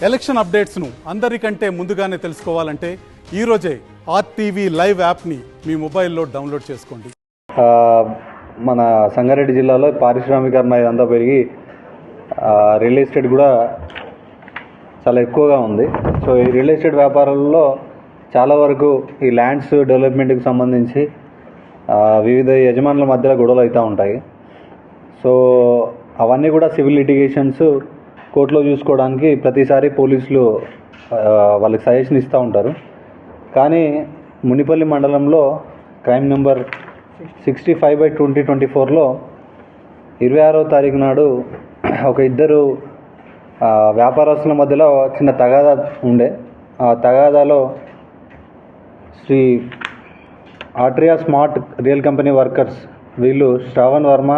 Election అప్డేట్స్ను అందరికంటే ముందుగానే తెలుసుకోవాలంటే ఈరోజే ఆర్టీవీ లైవ్ యాప్ని మీ మొబైల్లో డౌన్లోడ్ చేసుకోండి. మన సంగారెడ్డి జిల్లాలో పారిశ్రామికరణ ఇదంతా పెరిగి రియల్ ఎస్టేట్ కూడా చాలా ఎక్కువగా ఉంది. సో ఈ రియల్ ఎస్టేట్ వ్యాపారాలలో చాలా వరకు ఈ ల్యాండ్స్ డెవలప్మెంట్కి సంబంధించి వివిధ యజమానుల మధ్యలో గొడవలు అవుతూ ఉంటాయి. సో అవన్నీ కూడా సివిల్ లిటిగేషన్స్ కోర్టులో చూసుకోవడానికి ప్రతిసారి పోలీసులు వాళ్ళకి సజెషన్ ఇస్తూ ఉంటారు. కానీ మునిపల్లి మండలంలో క్రైమ్ నెంబర్ 65/2024లో 26వ తారీఖు నాడు ఒక ఇద్దరు వ్యాపారస్తుల మధ్యలో చిన్న తగాదా ఉండే. ఆ తగాదాలో Shri Atria smart real company workers వీళ్ళు శ్రావణ్ వర్మ,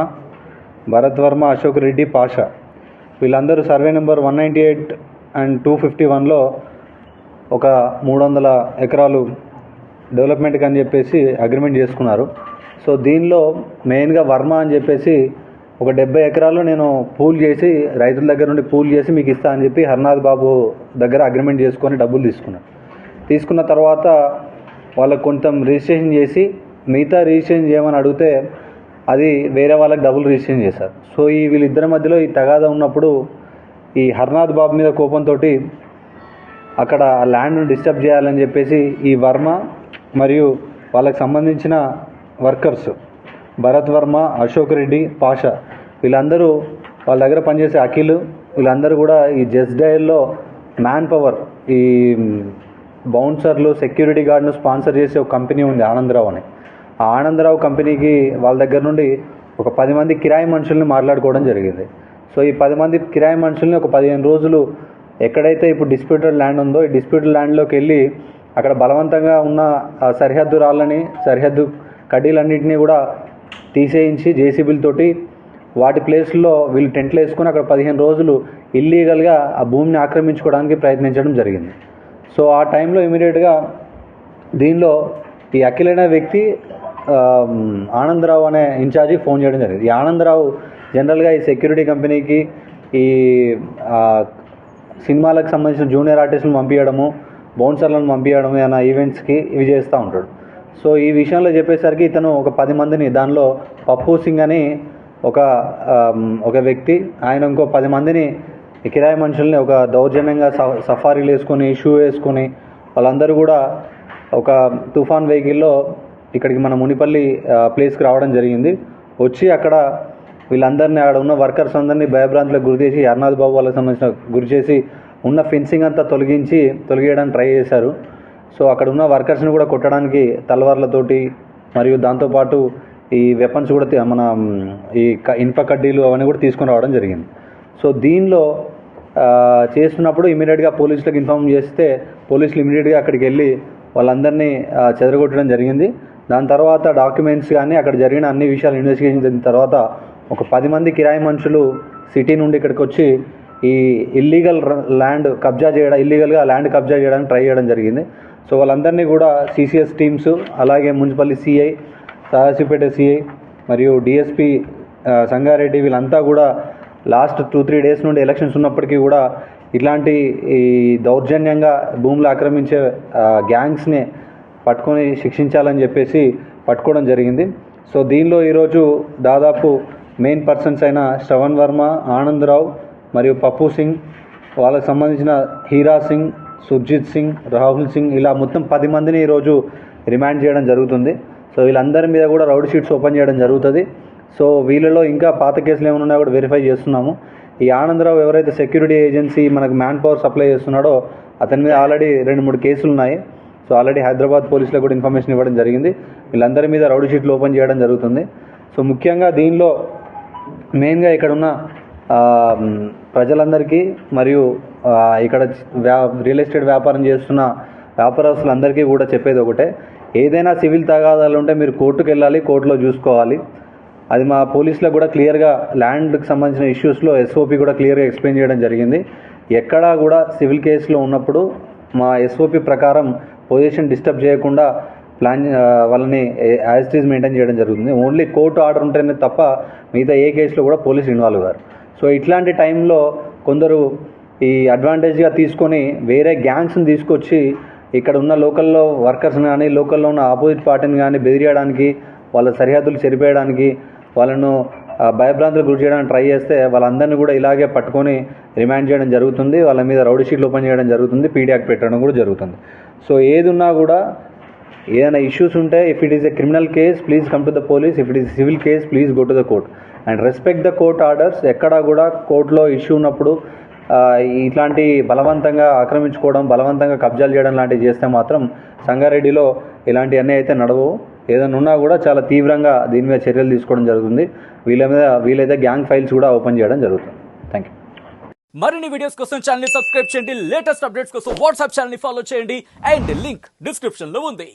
భరత్ వర్మ, అశోక్ రెడ్డి, పాషా వీళ్ళందరూ సర్వే నెంబర్ 198 and 251లో ఒక 300 ఎకరాలు డెవలప్మెంట్కి అని చెప్పేసి అగ్రిమెంట్ చేసుకున్నారు. సో దీనిలో మెయిన్గా వర్మ అని చెప్పేసి ఒక 70 ఎకరాలు నేను పూల్ చేసి రైతుల దగ్గర నుండి పూల్ చేసి మీకు ఇస్తా అని చెప్పి హర్నాథ్ బాబు దగ్గర అగ్రిమెంట్ చేసుకొని డబ్బులు తీసుకున్న తర్వాత వాళ్ళకు కొంత రిజిస్ట్రేషన్ చేసి మిగతా రిజిస్ట్రేషన్ చేయమని అడిగితే అది వేరే వాళ్ళకి డబ్బులు రిజిస్ట్రేషన్ చేశారు. సో ఈ వీళ్ళిద్దరి మధ్యలో ఈ తగాదా ఉన్నప్పుడు ఈ హర్నాథ్ బాబు మీద కోపంతో అక్కడ ఆ ల్యాండ్ను డిస్టర్బ్ చేయాలని చెప్పేసి ఈ వర్మ మరియు వాళ్ళకి సంబంధించిన వర్కర్స్ భరత్ వర్మ, అశోక్ రెడ్డి, పాషా వీళ్ళందరూ వాళ్ళ దగ్గర పనిచేసే అఖిల్ వీళ్ళందరూ కూడా ఈ జస్ట్ డయల్లో మ్యాన్ పవర్ ఈ బౌన్సర్లు సెక్యూరిటీ గార్డ్ను స్పాన్సర్ చేసే ఒక కంపెనీ ఉంది ఆనందరావు అని. ఆ ఆనందరావు కంపెనీకి వాళ్ళ దగ్గర నుండి ఒక 10 మంది కిరాయి మనుషుల్ని మాట్లాడుకోవడం జరిగింది. సో ఈ 10 మంది కిరాయి మనుషుల్ని ఒక 15 రోజులు ఎక్కడైతే ఇప్పుడు డిస్ప్యూటెడ్ ల్యాండ్ ఉందో ఈ డిస్ప్యూటెడ్ ల్యాండ్లోకి వెళ్ళి అక్కడ బలవంతంగా ఉన్న సరిహద్దు రాళ్ళని సరిహద్దు కడ్డీలన్నింటినీ కూడా తీసేయించి జేసీబీలతోటి వాటి ప్లేస్లో వీళ్ళు టెంట్లు వేసుకొని అక్కడ 15 రోజులు ఇల్లీగల్గా ఆ భూమిని ఆక్రమించుకోవడానికి ప్రయత్నించడం జరిగింది. సో ఆ టైంలో ఇమీడియట్గా దీనిలో ఈ అఖిల్ అనే వ్యక్తి ఆనందరావు అనే ఇన్ఛార్జికి ఫోన్ చేయడం జరిగింది. ఈ ఆనందరావు జనరల్గా ఈ సెక్యూరిటీ కంపెనీకి ఈ సినిమాలకు సంబంధించిన జూనియర్ ఆర్టిస్టులను పంపించడము, బౌన్సర్లను పంపించడము అన్న ఈవెంట్స్కి ఇవి చేస్తూ ఉంటాడు. సో ఈ విషయంలో చెప్పేసరికి ఇతను ఒక 10 మందిని దానిలో పప్పు సింగ్ అని ఒక వ్యక్తి ఆయన ఇంకో 10 మందిని కిరాయి మనుషుల్ని ఒక దౌర్జన్యంగా సఫారీలు వేసుకొని షూ వేసుకొని వాళ్ళందరూ కూడా ఒక తుఫాన్ వెహికల్లో ఇక్కడికి మన మునిపల్లి ప్లేస్కి రావడం జరిగింది. వచ్చి అక్కడ వీళ్ళందరినీ అక్కడ ఉన్న వర్కర్స్ అందరినీ భయభ్రాంతులకు గురి చేసి హర్నాథ్ బాబు వాళ్ళకి సంబంధించిన గురి చేసి ఉన్న ఫెన్సింగ్ అంతా తొలగేయడానికి ట్రై చేశారు. సో అక్కడ ఉన్న వర్కర్స్ని కూడా కొట్టడానికి తలవార్లతోటి మరియు దాంతోపాటు ఈ వెపన్స్ కూడా మన ఈ ఇనుప కడ్డీలు అవన్నీ కూడా తీసుకొని రావడం జరిగింది. సో దీనిలో చేస్తున్నప్పుడు ఇమీడియట్గా పోలీసులకు ఇన్ఫార్మ్ చేస్తే పోలీసులు ఇమీడియట్గా అక్కడికి వెళ్ళి వాళ్ళందరినీ చెదరగొట్టడం జరిగింది. దాని తర్వాత డాక్యుమెంట్స్ కానీ అక్కడ జరిగిన అన్ని విషయాలు ఇన్వెస్టిగేషన్ జరిగిన తర్వాత ఒక 10 మంది కిరాయి మనుషులు సిటీ నుండి ఇక్కడికి వచ్చి ఈ ఇల్లీగల్గా ల్యాండ్ కబ్జా చేయడానికి ట్రై చేయడం జరిగింది. సో వాళ్ళందరినీ కూడా CCS టీమ్స్ అలాగే మున్సిపల్లి సిఐ, సదాశివపేట సిఐ మరియు డిఎస్పి సంగారెడ్డి వీళ్ళంతా కూడా లాస్ట్ 2-3 డేస్ నుండి ఎలక్షన్స్ ఉన్నప్పటికీ కూడా ఇట్లాంటి ఈ దౌర్జన్యంగా భూములు ఆక్రమించే గ్యాంగ్స్ని పట్టుకొని శిక్షించాలని చెప్పేసి పట్టుకోవడం జరిగింది. సో దీనిలో ఈరోజు దాదాపు మెయిన్ పర్సన్స్ అయిన శ్రవణ్ వర్మ, ఆనందరావు మరియు పప్పు సింగ్ వాళ్ళకి సంబంధించిన హీరా సింగ్, సుర్జిత్ సింగ్, రాహుల్ సింగ్ ఇలా మొత్తం 10 మందిని ఈరోజు రిమాండ్ చేయడం జరుగుతుంది. సో వీళ్ళందరి మీద కూడా రౌడ్ షీట్స్ ఓపెన్ చేయడం జరుగుతుంది. సో వీళ్ళలో ఇంకా పాత కేసులు ఏమైనా కూడా వెరిఫై చేస్తున్నాము. ఈ ఆనందరావు ఎవరైతే సెక్యూరిటీ ఏజెన్సీ మనకు మ్యాన్ పవర్ సప్లై చేస్తున్నాడో అతని మీద ఆల్రెడీ 2-3 కేసులు ఉన్నాయి. సో ఆల్రెడీ హైదరాబాద్ పోలీసులకు కూడా ఇన్ఫర్మేషన్ ఇవ్వడం జరిగింది. వీళ్ళందరి మీద రౌడ్ షీట్లు ఓపెన్ చేయడం జరుగుతుంది. సో ముఖ్యంగా దీనిలో మెయిన్గా ఇక్కడ ఉన్న ప్రజలందరికీ మరియు ఇక్కడ రియల్ ఎస్టేట్ వ్యాపారం చేస్తున్న వ్యాపారస్తులందరికీ కూడా చెప్పేది ఒకటే, ఏదైనా సివిల్ తగాదాలు ఉంటే మీరు కోర్టుకు వెళ్ళాలి, కోర్టులో చూసుకోవాలి. అది మా పోలీసులకు కూడా క్లియర్గా ల్యాండ్కి సంబంధించిన ఇష్యూస్లో SOP కూడా క్లియర్గా ఎక్స్ప్లెయిన్ చేయడం జరిగింది. ఎక్కడా కూడా సివిల్ కేసులో ఉన్నప్పుడు మా SOP ప్రకారం పొజిషన్ డిస్టర్బ్ చేయకుండా వాళ్ళని యాజ్ ఇట్ ఈజ్ మెయింటైన్ చేయడం జరుగుతుంది. ఓన్లీ కోర్టు ఆర్డర్ ఉంటేనే తప్ప మిగతా ఏ కేసులో కూడా పోలీసులు ఇన్వాల్వ్ అయ్యారు. సో ఇట్లాంటి టైంలో కొందరు ఈ అడ్వాంటేజ్గా తీసుకొని వేరే గ్యాంగ్స్ని తీసుకొచ్చి ఇక్కడ ఉన్న లోకల్లో వర్కర్స్ని కానీ లోకల్లో ఉన్న ఆపోజిట్ పార్టీని కానీ బెదిరియడానికి, వాళ్ళ సరిహద్దులు చెరిపేయడానికి, వాళ్ళను భయభ్రాంతులకు గురి చేయడానికి ట్రై చేస్తే వాళ్ళందరినీ కూడా ఇలాగే పట్టుకొని రిమాండ్ చేయడం జరుగుతుంది. వాళ్ళ మీద రౌడీ షీట్లు ఓపెన్ చేయడం జరుగుతుంది, పీడీ యాక్ట్ పెట్టడం కూడా జరుగుతుంది. సో ఏది ఉన్నా కూడా ఏదైనా ఇష్యూస్ ఉంటే, if it is a criminal case please come to the police, if it is civil case please go to the court and respect the court orders. ఎక్కడా కూడా కోర్టులో ఇష్యూ ఉన్నప్పుడు ఇట్లాంటి బలవంతంగా ఆక్రమించుకోవడం, బలవంతంగా కబ్జాలు చేయడం లాంటివి చేస్తే మాత్రం సంగారెడ్డిలో ఇలాంటివన్నీ అయితే నడవు. ఏదైనా ఉన్నా కూడా చాలా తీవ్రంగా దీని మీద చర్యలు తీసుకోవడం జరుగుతుంది. వీలైతే గ్యాంగ్ ఫైల్స్ కూడా ఓపెన్ చేయడం జరుగుతుంది. Thank you. మరిన్ని వీడియోస్ కోసం ఛానల్ ని సబ్స్క్రైబ్ చేయండి. లేటెస్ట్ అప్డేట్స్ కోసం వాట్సాప్ ఛానల్ ని ఫాలో చేయండి అండ్ లింక్ డిస్క్రిప్షన్ లో ఉంది.